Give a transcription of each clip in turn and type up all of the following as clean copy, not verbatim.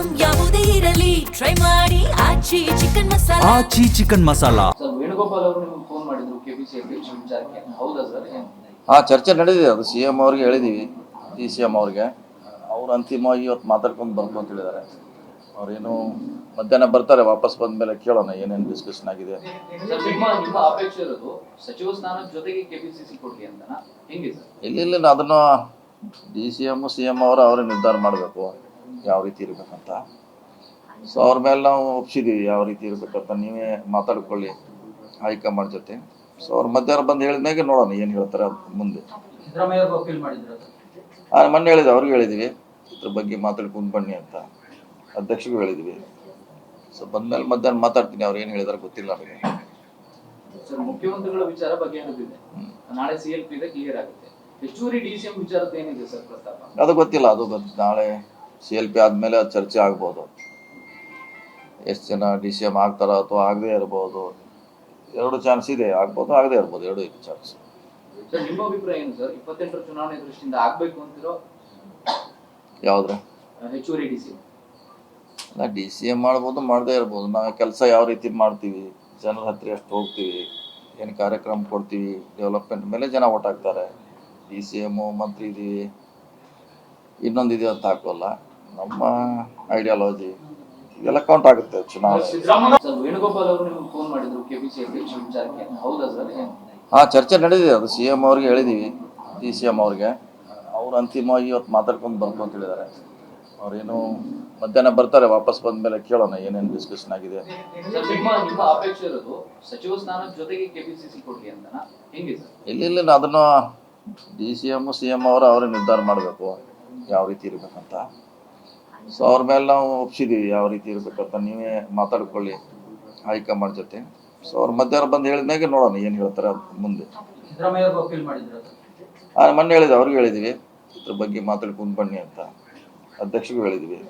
Item ಯಾವುದೇ ಇರಲಿ try ಮಾಡಿ ಆಚಿ ಚಿಕನ್ ಮಸಾಲಾ. ಆಚಿ ಚಿಕನ್ ಮಸಾಲಾ. ಸರ್ ವೇಣುಗೋಪಾಲ್ ಅವರು ನಿಮಗೆ ಫೋನ್ ಮಾಡಿದ್ರು ಕೆಪಿಸಿ ಅಧ್ಯಕ್ಷ ವಿಚಾರಕ್ಕೆ, ಹೌದಾ ಸರ್? ಚರ್ಚೆ ನಡೆದಿದೆ. ಅದು CM ಅವ್ರಿಗೆ ಹೇಳಿದ್ದೀವಿ, CM ಅವ್ರಿಗೆ. ಅವ್ರು ಅಂತಿಮವಾಗಿ ಇವತ್ತು ಮಾತಾಡ್ಕೊಂಡು ಬರ್ತು ಅಂತ ಹೇಳಿದ್ದಾರೆ. ಅವ್ರೇನು ಮಧ್ಯಾಹ್ನ ಬರ್ತಾರೆ, ವಾಪಸ್ ಬಂದ ಮೇಲೆ ಕೇಳೋಣ ಏನೇನು ಡಿಸ್ಕಷನ್ ಆಗಿದೆ. ಸರ್, ನಿಮ್ಮ ಅಪೇಕ್ಷೆ ಇರೋದು ಸಚಿವ ಸ್ಥಾನದ ಜೊತೆಗೆ KPCC ಕೊಡ್ಲಿ ಅಂತನಾ, ಹೆಂಗೆ ಸರ್? ಇಲ್ಲ ಅದನ್ನು DCM CM ಅವರು ಅವರೇ ನಿರ್ಧಾರ ಮಾಡಬೇಕು ಯಾವ ರೀತಿ ಇರಬೇಕಂತ. ಸೊ ಅವ್ರ ಮೇಲೆ ನಾವು ಒಪ್ಸಿದ್ದೀವಿ ಯಾವ ರೀತಿ ಇರಬೇಕಂತ. ನೀವೇ ಮಾತಾಡ್ಕೊಳ್ಳಿ ಹೈಕಮಾಂಡ್ ಜೊತೆ. ಸೊ ಅವ್ರು ಮಧ್ಯಾಹ್ನ ಬಂದು ಹೇಳಿದ್ಮೇಲೆ ನೋಡೋಣ ಏನು ಹೇಳ್ತಾರೆ ಮುಂದೆ. ಸಿದ್ದರಾಮಯ್ಯ ಅಪೀಲ್ ಮಾಡಿದ್ರು ಮೊನ್ನೆ ಹೇಳಿದ್ವಿ, ಅವ್ರಿಗೆ ಹೇಳಿದ್ದೀವಿ ಇದ್ರ ಬಗ್ಗೆ ಮಾತಾಡ್ಕೊಂಡು ಬನ್ನಿ ಅಂತ, ಅಧ್ಯಕ್ಷರಿಗೂ ಹೇಳಿದ್ದೀವಿ. ಸೊ ಬಂದ್ಮೇಲೆ ಮಧ್ಯಾಹ್ನ ಮಾತಾಡ್ತೀನಿ, ಅವ್ರು ಏನು ಹೇಳಿದಾರೆ ಗೊತ್ತಿಲ್ಲ ನನಗೆ. ಸರ್, ಮುಖ್ಯಮಂತ್ರಿಗಳ ವಿಚಾರ ಬಗ್ಗೆ ಏನಿದೆ, ನಾಳೆ CLP ಇದೆ, ಕ್ಲಿಯರ್ ಆಗುತ್ತೆ. ಹೆಚ್ಚುವರಿ DCM ವಿಚಾರದ ಏನಿದೆ ಸರ್ ಪ್ರಸ್ತಾಪ? ಅದು ಗೊತ್ತಿಲ್ಲ, ನಾಳೆ CLP ಆದಮೇಲೆ ಅದು ಚರ್ಚೆ ಆಗ್ಬೋದು. ಎಷ್ಟು ಜನ DCM ಆಗ್ತಾರ ಅಥವಾ ಆಗದೇ ಇರ್ಬೋದು. ಎರಡು ಚಾನ್ಸ್ ಇದೆ, ಆಗ್ಬೋದು ಆಗದೇ ಇರ್ಬೋದು, ಎರಡು ಇದೆ ಚಾನ್ಸ್. ಸರ್, ನಿಮ್ಮ ಅಭಿಪ್ರಾಯ ಏನು ಸರ್? 28ರ ಚುನಾವಣೆ ದೃಷ್ಟಿಯಿಂದ ಆಗ್ಬೇಕು ಅಂತಿರೋ ಯಾವ್ದ್ರೆ ಹೆಚ್ಚುವರಿ DCM? ಅಲ್ಲ, DCM ಮಾಡ್ಬೋದು, ಮಾಡದೇ ಇರ್ಬೋದು. ನಾವು ಕೆಲಸ ಯಾವ ರೀತಿ ಮಾಡ್ತೀವಿ, ಜನರ ಹತ್ರ ಎಷ್ಟು ಹೋಗ್ತೀವಿ, ಏನು ಕಾರ್ಯಕ್ರಮ ಕೊಡ್ತೀವಿ, ಡೆವಲಪ್ಮೆಂಟ್ ಮೇಲೆ ಜನ ಓಟ್ ಹಾಕ್ತಾರೆ. DCM ಮಂತ್ರಿ ಇದೀವಿ, ಇನ್ನೊಂದಿದೆ ಅಂತ ಹಾಕೋಲ್ಲ. ನಮ್ಮ ಐಡಿಯಾಲಜಿ ಇದೆಲ್ಲ ಕೌಂಟ್ ಆಗುತ್ತೆ ಚುನಾವಣೆ. ಸರ್, ವೇಣುಗೋಪಾಲ್ ಅವರು ನಿಮಗೆ ಫೋನ್ ಮಾಡಿದ್ರು KPC ಅಧ್ಯಕ್ಷ ವಿಚಾರಕ್ಕೆ, ಹೌದಾ ಸರ್? ಚರ್ಚೆ ನಡೆದಿದೆ. ಅದು CM ಅವ್ರಿಗೆ ಹೇಳಿದ್ದೀವಿ, DCM ಅವ್ರಿಗೆ. ಅವ್ರು ಅಂತಿಮವಾಗಿ ಇವತ್ತು ಮಾತಾಡ್ಕೊಂಡು ಬರ್ತು ಅಂತ ಹೇಳಿದ್ದಾರೆ. ಅವ್ರೇನು ಮಧ್ಯಾಹ್ನ ಬರ್ತಾರೆ, ವಾಪಸ್ ಬಂದ ಮೇಲೆ ಕೇಳೋಣ ಏನೇನು ಡಿಸ್ಕಷನ್ ಆಗಿದೆ. ಸರ್, ನಿಮ್ಮ ಅಪೇಕ್ಷೆ ಇರೋದು ಸಚಿವ ಸ್ಥಾನದ ಜೊತೆಗೆ KPCC ಕೊಡ್ಲಿ ಅಂತನಾ, ಹೆಂಗೆ ಸರ್? ಇಲ್ಲ ಅದನ್ನು DCM CM ಅವರು ಅವರೇ ನಿರ್ಧಾರ ಮಾಡಬೇಕು ಯಾವ ರೀತಿ ಇರಬೇಕಂತ. ಸೊ ಅವ್ರ ಮೇಲೆ ನಾವು ಒಪ್ಸಿದ್ದೀವಿ ಯಾವ ರೀತಿ ಇರಬೇಕಂತ. ನೀವೇ ಮಾತಾಡ್ಕೊಳ್ಳಿ ಹೈಕಮಾಂಡ್ ಜೊತೆ. ಸೊ ಅವ್ರು ಮಧ್ಯಾಹ್ನ ಬಂದು ಹೇಳಿದ್ಮೇಲೆ ನೋಡೋಣ ಏನು ಹೇಳ್ತಾರೆ ಮುಂದೆ. ಸಿದ್ದರಾಮಯ್ಯ ಅಪೀಲ್ ಮಾಡಿದ್ರು ಮೊನ್ನೆ ಹೇಳಿದ್ವಿ, ಅವ್ರಿಗೆ ಹೇಳಿದ್ದೀವಿ ಇದ್ರ ಬಗ್ಗೆ ಮಾತಾಡ್ಕೊಂಡು ಬನ್ನಿ ಅಂತ, ಅಧ್ಯಕ್ಷರಿಗೂ ಹೇಳಿದ್ದೀವಿ.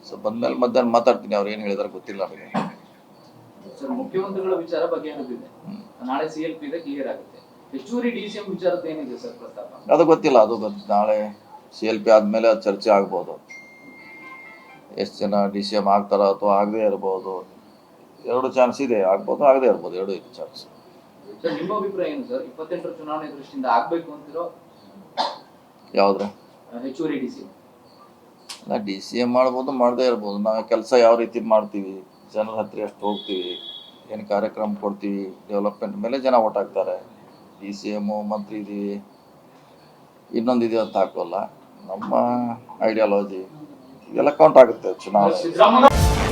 ಸೊ ಬಂದ್ಮೇಲೆ ಮಧ್ಯಾಹ್ನ ಮಾತಾಡ್ತೀನಿ, ಅವ್ರು ಏನು ಹೇಳಿದಾರೆ ಗೊತ್ತಿಲ್ಲ ನನಗೆ. ಸರ್, ಮುಖ್ಯಮಂತ್ರಿಗಳ ವಿಚಾರ ಬಗ್ಗೆ ಏನಿದೆ, ನಾಳೆ CLP ಇದೆ, ಕ್ಲಿಯರ್ ಆಗುತ್ತೆ. ಹೆಚ್ಚುವರಿ DCM ವಿಚಾರದ ಏನಿದೆ ಸರ್ ಪ್ರಸ್ತಾಪ? ಅದು ಗೊತ್ತಿಲ್ಲ, ನಾಳೆ CLP ಆದಮೇಲೆ ಅದು ಚರ್ಚೆ ಆಗ್ಬೋದು. ಎಷ್ಟು ಜನ DCM ಆಗ್ತಾರ ಅಥವಾ ಆಗದೇ ಇರ್ಬೋದು. ಎರಡು ಚಾನ್ಸ್ ಇದೆ, ಆಗ್ಬೋದು ಆಗದೇ ಇರ್ಬೋದು, ಎರಡು ಇದೆ ಚಾನ್ಸ್. ಸರ್, ನಿಮ್ಮ ಅಭಿಪ್ರಾಯ ಏನು ಸರ್? 28ರ ಚುನಾವಣೆ ದೃಷ್ಟಿಯಿಂದ ಆಗ್ಬೇಕು ಅಂತಿರೋ ಯಾವ್ದ್ರೆ ಹೆಚ್ಚುವರಿ DCM? ಅಲ್ಲ, DCM ಮಾಡ್ಬೋದು, ಮಾಡದೇ ಇರ್ಬೋದು. ನಾವು ಕೆಲಸ ಯಾವ ರೀತಿ ಮಾಡ್ತೀವಿ, ಜನರ ಹತ್ರ ಎಷ್ಟು ಹೋಗ್ತೀವಿ, ಏನು ಕಾರ್ಯಕ್ರಮ ಕೊಡ್ತೀವಿ, ಡೆವಲಪ್ಮೆಂಟ್ ಮೇಲೆ ಜನ ಓಟ್ ಹಾಕ್ತಾರೆ. DCM ಮಂತ್ರಿ ಇದೀವಿ, ಇನ್ನೊಂದಿದೆ ಅಂತ ಹಾಕೋಲ್ಲ. ನಮ್ಮ ಐಡಿಯಾಲಜಿ ಇದೆಲ್ಲ ಕೌಂಟ್ ಆಗುತ್ತೆ ಚುನಾವಣೆ.